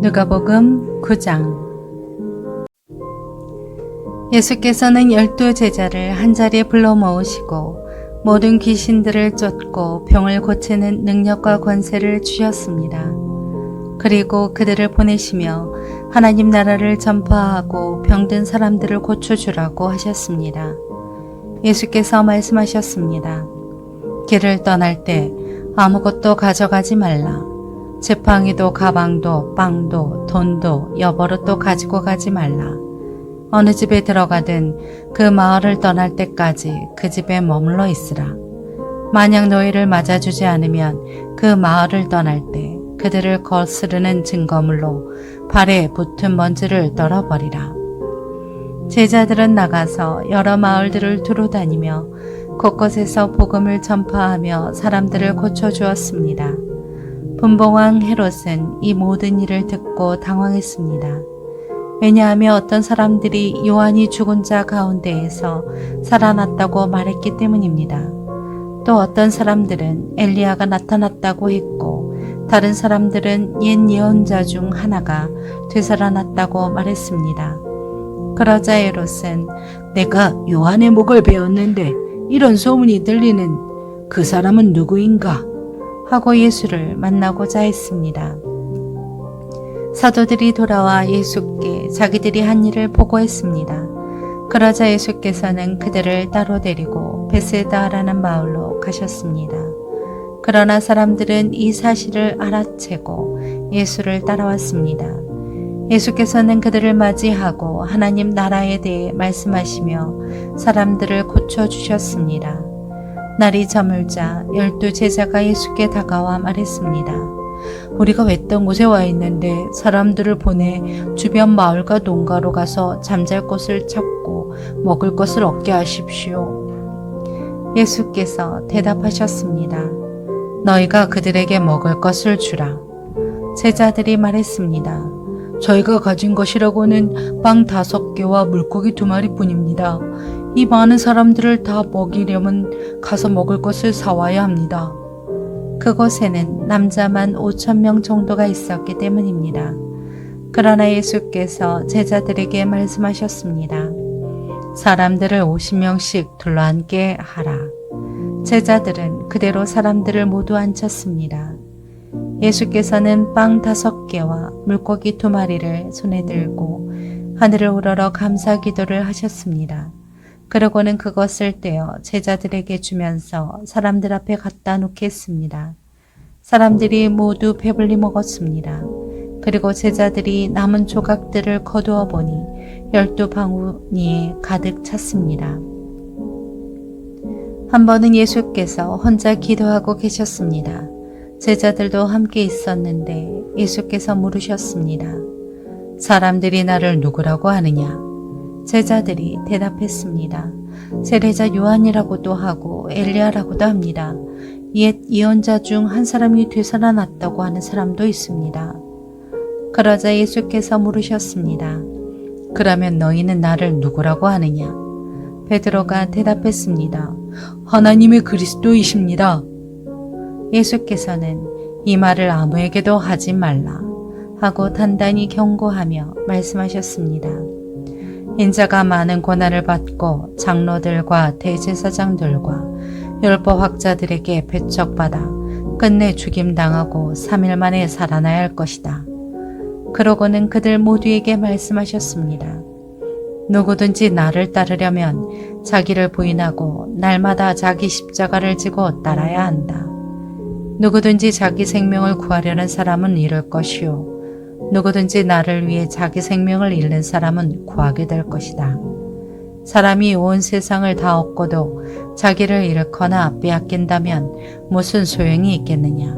누가복음 9장. 예수께서는 12 제자를 한자리에 불러 모으시고 모든 귀신들을 쫓고 병을 고치는 능력과 권세를 주셨습니다. 그리고 그들을 보내시며 하나님 나라를 전파하고 병든 사람들을 고쳐주라고 하셨습니다. 예수께서 말씀하셨습니다. 길을 떠날 때 아무것도 가져가지 말라. 지팡이도 가방도 빵도 돈도 여벌옷도 가지고 가지 말라. 어느 집에 들어가든 그 마을을 떠날 때까지 그 집에 머물러 있으라. 만약 너희를 맞아주지 않으면 그 마을을 떠날 때 그들을 거스르는 증거물로 발에 붙은 먼지를 떨어버리라. 제자들은 나가서 여러 마을들을 두루 다니며 곳곳에서 복음을 전파하며 사람들을 고쳐주었습니다. 분봉왕 헤롯은 이 모든 일을 듣고 당황했습니다. 왜냐하면 어떤 사람들이 요한이 죽은 자 가운데에서 살아났다고 말했기 때문입니다. 또 어떤 사람들은 엘리야가 나타났다고 했고 다른 사람들은 옛 예언자 중 하나가 되살아났다고 말했습니다. 그러자 헤롯은 내가 요한의 목을 베었는데 이런 소문이 들리는 그 사람은 누구인가? 하고 예수를 만나고자 했습니다. 사도들이 돌아와 예수께 자기들이 한 일을 보고했습니다. 그러자 예수께서는 그들을 따로 데리고 베세다라는 마을로 가셨습니다. 그러나 사람들은 이 사실을 알아채고 예수를 따라왔습니다. 예수께서는 그들을 맞이하고 하나님 나라에 대해 말씀하시며 사람들을 고쳐주셨습니다. 날이 저물자 12 제자가 예수께 다가와 말했습니다. 우리가 외딴 곳에 와 있는데 사람들을 보내 주변 마을과 농가로 가서 잠잘 곳을 찾고 먹을 것을 얻게 하십시오. 예수께서 대답하셨습니다. 너희가 그들에게 먹을 것을 주라. 제자들이 말했습니다. 저희가 가진 것이라고는 빵 5개와 물고기 2마리뿐입니다. 이 많은 사람들을 다 먹이려면 가서 먹을 것을 사와야 합니다. 그곳에는 남자만 5,000명 정도가 있었기 때문입니다. 그러나 예수께서 제자들에게 말씀하셨습니다. 사람들을 50명씩 둘러앉게 하라. 제자들은 그대로 사람들을 모두 앉혔습니다. 예수께서는 빵 5개와 물고기 2마리를 손에 들고 하늘을 우러러 감사 기도를 하셨습니다. 그러고는 그것을 떼어 제자들에게 주면서 사람들 앞에 갖다 놓게 했습니다. 사람들이 모두 배불리 먹었습니다. 그리고 제자들이 남은 조각들을 거두어 보니 12바구니에 가득 찼습니다. 한 번은 예수께서 혼자 기도하고 계셨습니다. 제자들도 함께 있었는데 예수께서 물으셨습니다. 사람들이 나를 누구라고 하느냐? 제자들이 대답했습니다. 세례자 요한이라고도 하고 엘리야라고도 합니다. 옛 예언자 중 한 사람이 되살아났다고 하는 사람도 있습니다. 그러자 예수께서 물으셨습니다. 그러면 너희는 나를 누구라고 하느냐? 베드로가 대답했습니다. 하나님의 그리스도이십니다. 예수께서는 이 말을 아무에게도 하지 말라 하고 단단히 경고하며 말씀하셨습니다. 인자가 많은 고난을 받고 장로들과 대제사장들과 율법학자들에게 배척받아 끝내 죽임당하고 3일 만에 살아나야 할 것이다. 그러고는 그들 모두에게 말씀하셨습니다. 누구든지 나를 따르려면 자기를 부인하고 날마다 자기 십자가를 지고 따라야 한다. 누구든지 자기 생명을 구하려는 사람은 잃을 것이요. 누구든지 나를 위해 자기 생명을 잃는 사람은 구하게 될 것이다. 사람이 온 세상을 다 얻고도 자기를 잃거나 빼앗긴다면 무슨 소용이 있겠느냐.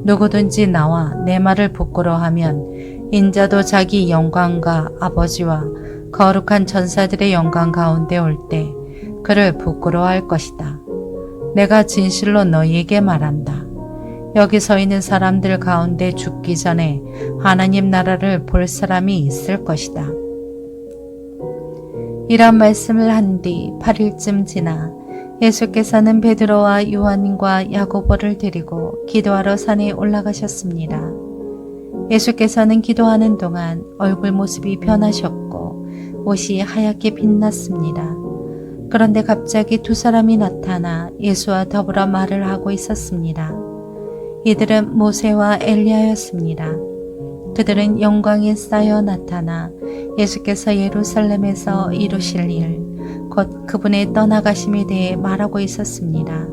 누구든지 나와 내 말을 부끄러워하면 인자도 자기 영광과 아버지와 거룩한 전사들의 영광 가운데 올 때 그를 부끄러워할 것이다. 내가 진실로 너희에게 말한다. 여기 서 있는 사람들 가운데 죽기 전에 하나님 나라를 볼 사람이 있을 것이다. 이런 말씀을 한 뒤 8일쯤 지나 예수께서는 베드로와 요한과 야고보를 데리고 기도하러 산에 올라가셨습니다. 예수께서는 기도하는 동안 얼굴 모습이 변하셨고 옷이 하얗게 빛났습니다. 그런데 갑자기 두 사람이 나타나 예수와 더불어 말을 하고 있었습니다. 이들은 모세와 엘리야였습니다. 그들은 영광에 쌓여 나타나 예수께서 예루살렘에서 이루실 일, 곧 그분의 떠나가심에 대해 말하고 있었습니다.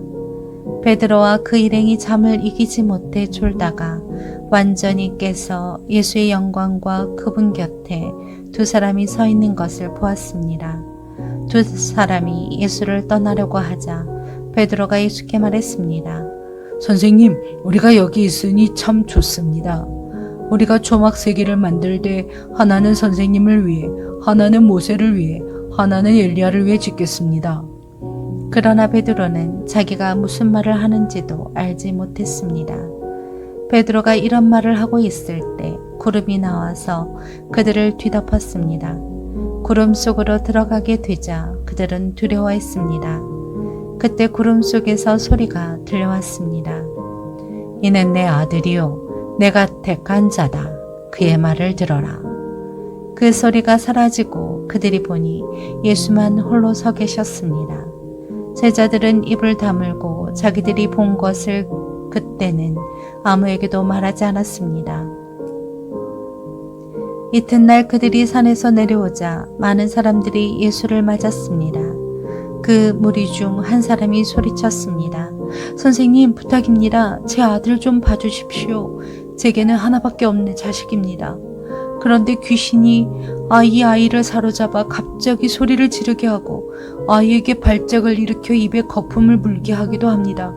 베드로와 그 일행이 잠을 이기지 못해 졸다가 완전히 깨서 예수의 영광과 그분 곁에 두 사람이 서 있는 것을 보았습니다. 두 사람이 예수를 떠나려고 하자 베드로가 예수께 말했습니다. 선생님, 우리가 여기 있으니 참 좋습니다. 우리가 조막 3개를 만들 때 하나는 선생님을 위해, 하나는 모세를 위해, 하나는 엘리야를 위해 짓겠습니다. 그러나 베드로는 자기가 무슨 말을 하는지도 알지 못했습니다. 베드로가 이런 말을 하고 있을 때 구름이 나와서 그들을 뒤덮었습니다. 구름 속으로 들어가게 되자 그들은 두려워했습니다. 그때 구름 속에서 소리가 들려왔습니다. 이는 내 아들이요 내가 택한 자다. 그의 말을 들어라. 그 소리가 사라지고 그들이 보니 예수만 홀로 서 계셨습니다. 제자들은 입을 다물고 자기들이 본 것을 그때는 아무에게도 말하지 않았습니다. 이튿날 그들이 산에서 내려오자 많은 사람들이 예수를 맞았습니다. 그 무리 중 한 사람이 소리쳤습니다. 선생님, 부탁입니다. 제 아들 좀 봐주십시오. 제게는 하나밖에 없는 자식입니다. 그런데 귀신이 이 아이를 사로잡아 갑자기 소리를 지르게 하고 아이에게 발작을 일으켜 입에 거품을 물게 하기도 합니다.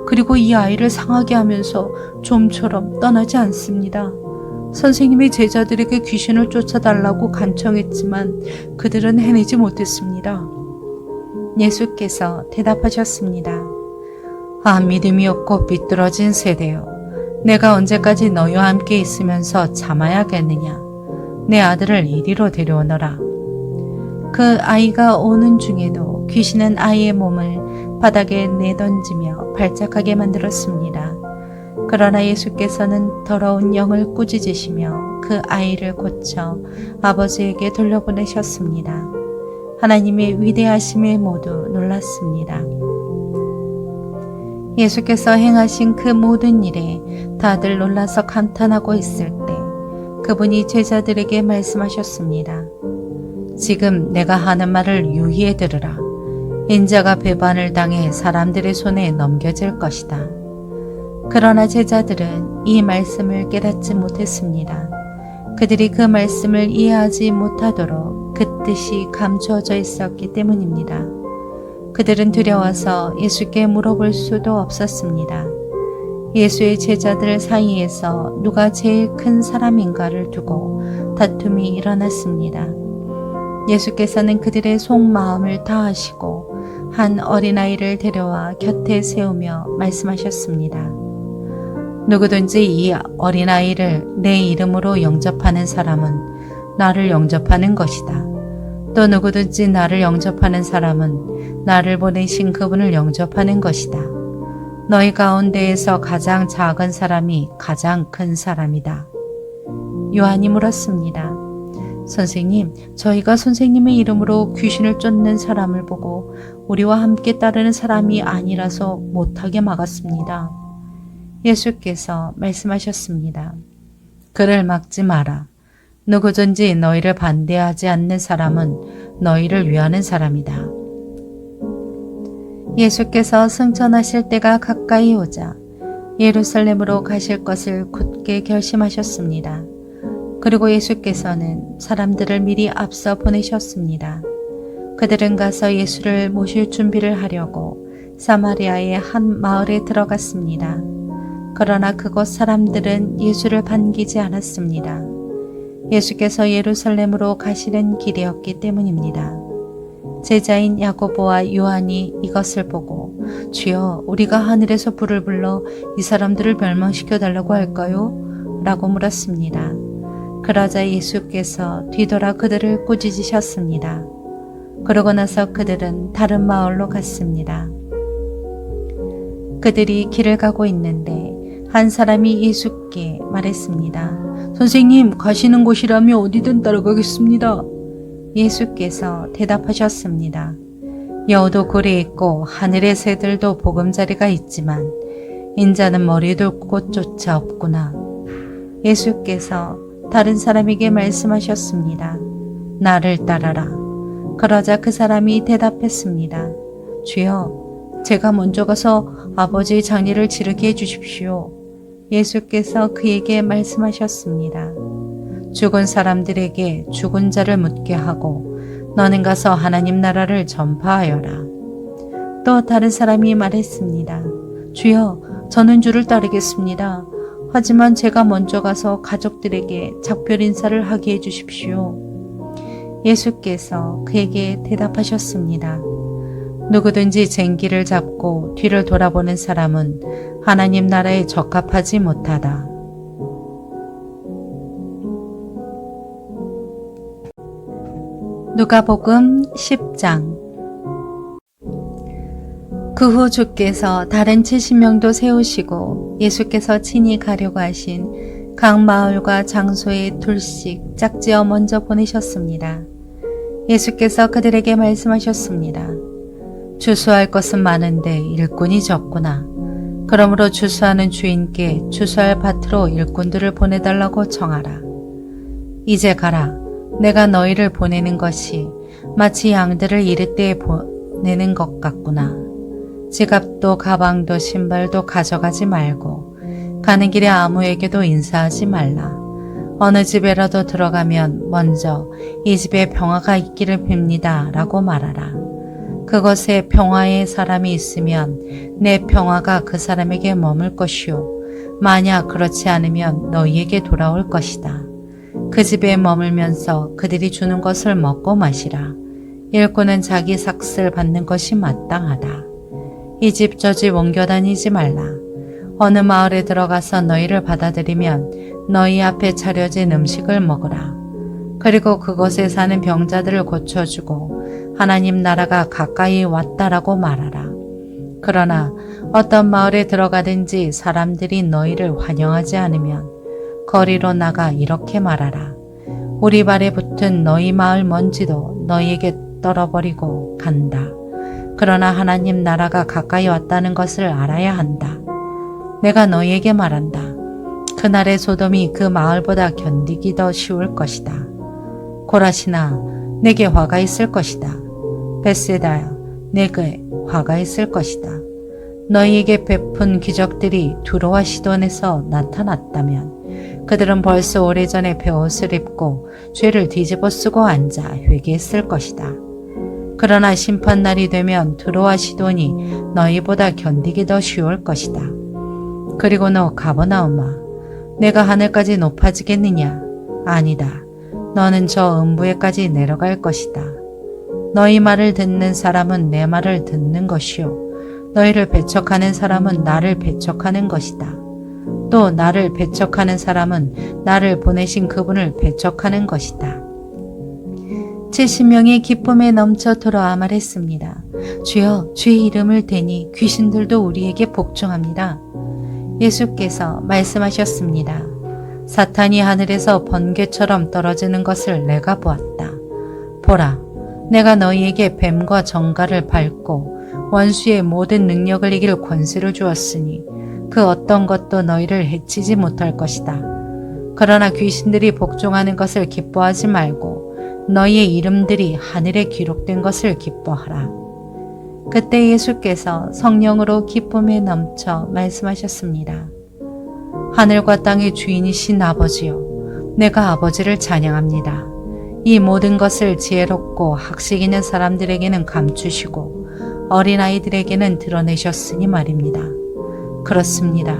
그리고 이 아이를 상하게 하면서 좀처럼 떠나지 않습니다. 선생님의 제자들에게 귀신을 쫓아달라고 간청했지만 그들은 해내지 못했습니다. 예수께서 대답하셨습니다. 믿음이 없고 삐뚤어진 세대여. 내가 언제까지 너희와 함께 있으면서 참아야겠느냐. 내 아들을 이리로 데려오너라. 그 아이가 오는 중에도 귀신은 아이의 몸을 바닥에 내던지며 발작하게 만들었습니다. 그러나 예수께서는 더러운 영을 꾸짖으시며 그 아이를 고쳐 아버지에게 돌려보내셨습니다. 하나님의 위대하심에 모두 놀랐습니다. 예수께서 행하신 그 모든 일에 다들 놀라서 감탄하고 있을 때 그분이 제자들에게 말씀하셨습니다. 지금 내가 하는 말을 유의해 들으라. 인자가 배반을 당해 사람들의 손에 넘겨질 것이다. 그러나 제자들은 이 말씀을 깨닫지 못했습니다. 그들이 그 말씀을 이해하지 못하도록 그 뜻이 감추어져 있었기 때문입니다. 그들은 두려워서 예수께 물어볼 수도 없었습니다. 예수의 제자들 사이에서 누가 제일 큰 사람인가를 두고 다툼이 일어났습니다. 예수께서는 그들의 속마음을 다 아시고 한 어린아이를 데려와 곁에 세우며 말씀하셨습니다. 누구든지 이 어린아이를 내 이름으로 영접하는 사람은 나를 영접하는 것이다. 또 누구든지 나를 영접하는 사람은 나를 보내신 그분을 영접하는 것이다. 너희 가운데에서 가장 작은 사람이 가장 큰 사람이다. 요한이 물었습니다. 선생님, 저희가 선생님의 이름으로 귀신을 쫓는 사람을 보고 우리와 함께 따르는 사람이 아니라서 못하게 막았습니다. 예수께서 말씀하셨습니다. 그를 막지 마라. 누구든지 너희를 반대하지 않는 사람은 너희를 위하는 사람이다. 예수께서 승천하실 때가 가까이 오자 예루살렘으로 가실 것을 굳게 결심하셨습니다. 그리고 예수께서는 사람들을 미리 앞서 보내셨습니다. 그들은 가서 예수를 모실 준비를 하려고 사마리아의 한 마을에 들어갔습니다. 그러나 그곳 사람들은 예수를 반기지 않았습니다. 예수께서 예루살렘으로 가시는 길이었기 때문입니다. 제자인 야고보와 요한이 이것을 보고 주여, 우리가 하늘에서 불을 불러 이 사람들을 멸망시켜 달라고 할까요? 라고 물었습니다. 그러자 예수께서 뒤돌아 그들을 꾸짖으셨습니다. 그러고 나서 그들은 다른 마을로 갔습니다. 그들이 길을 가고 있는데 한 사람이 예수께 말했습니다. 선생님, 가시는 곳이라면 어디든 따라가겠습니다. 예수께서 대답하셨습니다. 여우도 굴에 있고 하늘의 새들도 보금자리가 있지만 인자는 머리 둘 곳조차 없구나. 예수께서 다른 사람에게 말씀하셨습니다. 나를 따라라. 그러자 그 사람이 대답했습니다. 주여, 제가 먼저 가서 아버지의 장례를 치르게 해주십시오. 예수께서 그에게 말씀하셨습니다. 죽은 사람들에게 죽은 자를 묻게 하고 너는 가서 하나님 나라를 전파하여라. 또 다른 사람이 말했습니다. 주여, 저는 주를 따르겠습니다. 하지만 제가 먼저 가서 가족들에게 작별 인사를 하게 해주십시오. 예수께서 그에게 대답하셨습니다. 누구든지 쟁기를 잡고 뒤를 돌아보는 사람은 하나님 나라에 적합하지 못하다. 누가복음 10장. 그 후 주께서 다른 70명도 세우시고 예수께서 친히 가려고 하신 각 마을과 장소에 둘씩 짝지어 먼저 보내셨습니다. 예수께서 그들에게 말씀하셨습니다. 주수할 것은 많은데 일꾼이 적구나. 그러므로 주수하는 주인께 주수할 밭으로 일꾼들을 보내달라고 청하라. 이제 가라. 내가 너희를 보내는 것이 마치 양들을 이를 때에 보내는 것 같구나. 지갑도 가방도 신발도 가져가지 말고 가는 길에 아무에게도 인사하지 말라. 어느 집에라도 들어가면 먼저 이 집에 평화가 있기를 빕니다 라고 말하라. 그것에 평화의 사람이 있으면 내 평화가 그 사람에게 머물 것이요 만약 그렇지 않으면 너희에게 돌아올 것이다. 그 집에 머물면서 그들이 주는 것을 먹고 마시라. 일꾼은 자기 삭슬 받는 것이 마땅하다. 이 집 저 집 옮겨 다니지 말라. 어느 마을에 들어가서 너희를 받아들이면 너희 앞에 차려진 음식을 먹으라. 그리고 그곳에 사는 병자들을 고쳐주고 하나님 나라가 가까이 왔다라고 말하라. 그러나 어떤 마을에 들어가든지 사람들이 너희를 환영하지 않으면 거리로 나가 이렇게 말하라. 우리 발에 붙은 너희 마을 먼지도 너희에게 떨어버리고 간다. 그러나 하나님 나라가 가까이 왔다는 것을 알아야 한다. 내가 너희에게 말한다. 그날의 소돔이 그 마을보다 견디기 더 쉬울 것이다. 고라시나 내게 화가 있을 것이다. 벳세다야 내게 화가 있을 것이다. 너희에게 베푼 기적들이 두로와 시돈에서 나타났다면 그들은 벌써 오래전에 베옷을 입고 죄를 뒤집어 쓰고 앉아 회개했을 것이다. 그러나 심판날이 되면 두로와 시돈이 너희보다 견디기 더 쉬울 것이다. 그리고 너 가버나움아, 내가 하늘까지 높아지겠느냐? 아니다. 너는 저 음부에까지 내려갈 것이다. 너희 말을 듣는 사람은 내 말을 듣는 것이요 너희를 배척하는 사람은 나를 배척하는 것이다. 또 나를 배척하는 사람은 나를 보내신 그분을 배척하는 것이다. 70명이 기쁨에 넘쳐 돌아와 말했습니다. 주여, 주의 이름을 대니 귀신들도 우리에게 복종합니다. 예수께서 말씀하셨습니다. 사탄이 하늘에서 번개처럼 떨어지는 것을 내가 보았다. 보라, 내가 너희에게 뱀과 정갈을 밟고 원수의 모든 능력을 이길 권세를 주었으니 그 어떤 것도 너희를 해치지 못할 것이다. 그러나 귀신들이 복종하는 것을 기뻐하지 말고 너희의 이름들이 하늘에 기록된 것을 기뻐하라. 그때 예수께서 성령으로 기쁨에 넘쳐 말씀하셨습니다. 하늘과 땅의 주인이신 아버지요, 내가 아버지를 찬양합니다. 이 모든 것을 지혜롭고 학식 있는 사람들에게는 감추시고 어린아이들에게는 드러내셨으니 말입니다. 그렇습니다.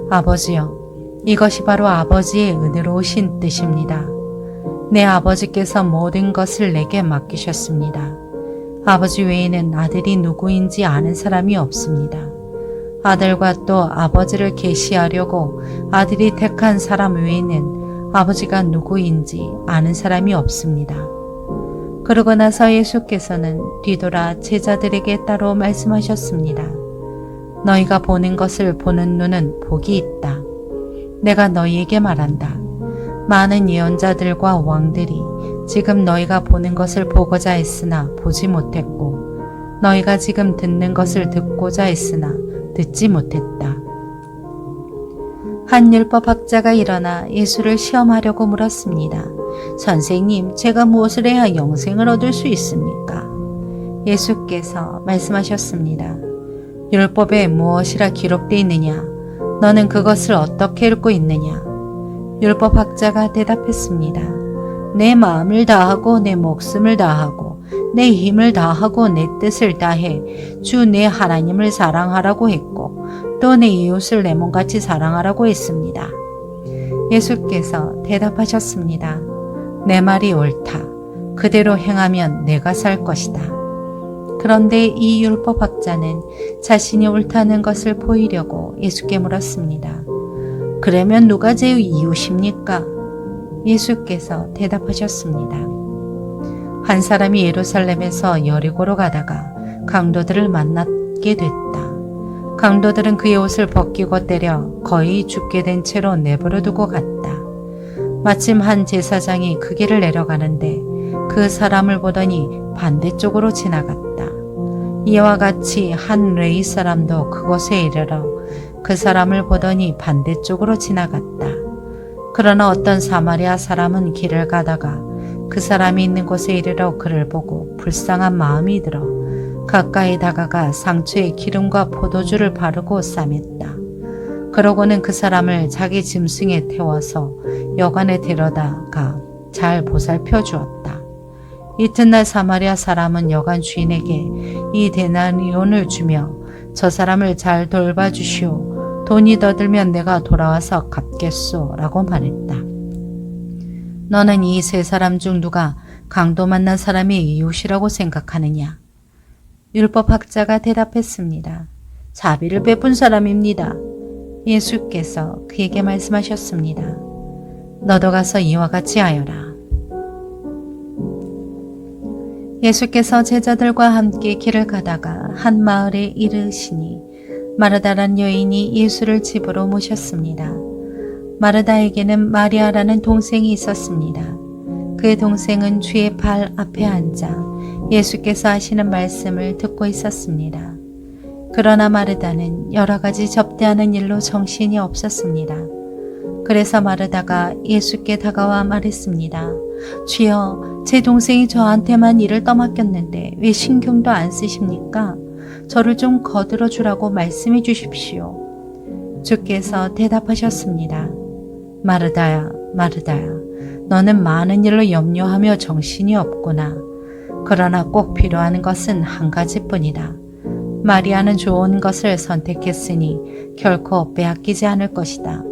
아버지여, 이것이 바로 아버지의 은혜로우신 뜻입니다. 내 아버지께서 모든 것을 내게 맡기셨습니다. 아버지 외에는 아들이 누구인지 아는 사람이 없습니다. 아들과 또 아버지를 계시하려고 아들이 택한 사람 외에는 아버지가 누구인지 아는 사람이 없습니다. 그러고 나서 예수께서는 뒤돌아 제자들에게 따로 말씀하셨습니다. 너희가 보는 것을 보는 눈은 복이 있다. 내가 너희에게 말한다. 많은 예언자들과 왕들이 지금 너희가 보는 것을 보고자 했으나 보지 못했고 너희가 지금 듣는 것을 듣고자 했으나 듣지 못했다. 한 율법학자가 일어나 예수를 시험하려고 물었습니다. 선생님, 제가 무엇을 해야 영생을 얻을 수 있습니까? 예수께서 말씀하셨습니다. 율법에 무엇이라 기록되어 있느냐? 너는 그것을 어떻게 읽고 있느냐? 율법학자가 대답했습니다. 내 마음을 다하고 내 목숨을 다하고 내 힘을 다하고 내 뜻을 다해 주 내 하나님을 사랑하라고 했고 또 내 이웃을 내 몸같이 사랑하라고 했습니다. 예수께서 대답하셨습니다. 내 말이 옳다. 그대로 행하면 내가 살 것이다. 그런데 이 율법학자는 자신이 옳다는 것을 보이려고 예수께 물었습니다. 그러면 누가 제 이웃입니까? 예수께서 대답하셨습니다. 한 사람이 예루살렘에서 여리고로 가다가 강도들을 만나게 됐다. 강도들은 그의 옷을 벗기고 때려 거의 죽게 된 채로 내버려 두고 갔다. 마침 한 제사장이 그 길을 내려가는데 그 사람을 보더니 반대쪽으로 지나갔다. 이와 같이 한 레위 사람도 그곳에 이르러 그 사람을 보더니 반대쪽으로 지나갔다. 그러나 어떤 사마리아 사람은 길을 가다가 그 사람이 있는 곳에 이르러 그를 보고 불쌍한 마음이 들어 가까이 다가가 상처에 기름과 포도주를 바르고 싸맸다. 그러고는 그 사람을 자기 짐승에 태워서 여관에 데려다가 잘 보살펴 주었다. 이튿날 사마리아 사람은 여관 주인에게 이 데나리온을 주며 저 사람을 잘 돌봐주시오. 돈이 더 들면 내가 돌아와서 갚겠소 라고 말했다. 너는 이 세 사람 중 누가 강도 만난 사람의 이웃이라고 생각하느냐? 율법학자가 대답했습니다. 자비를 베푼 사람입니다. 예수께서 그에게 말씀하셨습니다. 너도 가서 이와 같이 하여라. 예수께서 제자들과 함께 길을 가다가 한 마을에 이르시니 마르다란 여인이 예수를 집으로 모셨습니다. 마르다에게는 마리아라는 동생이 있었습니다. 그 동생은 주의 발 앞에 앉아 예수께서 하시는 말씀을 듣고 있었습니다. 그러나 마르다는 여러 가지 접대하는 일로 정신이 없었습니다. 그래서 마르다가 예수께 다가와 말했습니다. 주여, 제 동생이 저한테만 일을 떠맡겼는데 왜 신경도 안 쓰십니까? 저를 좀 거들어 주라고 말씀해 주십시오. 주께서 대답하셨습니다. 마르다야, 마르다야, 너는 많은 일로 염려하며 정신이 없구나. 그러나 꼭 필요한 것은 한 가지뿐이다. 마리아는 좋은 것을 선택했으니 결코 빼앗기지 않을 것이다.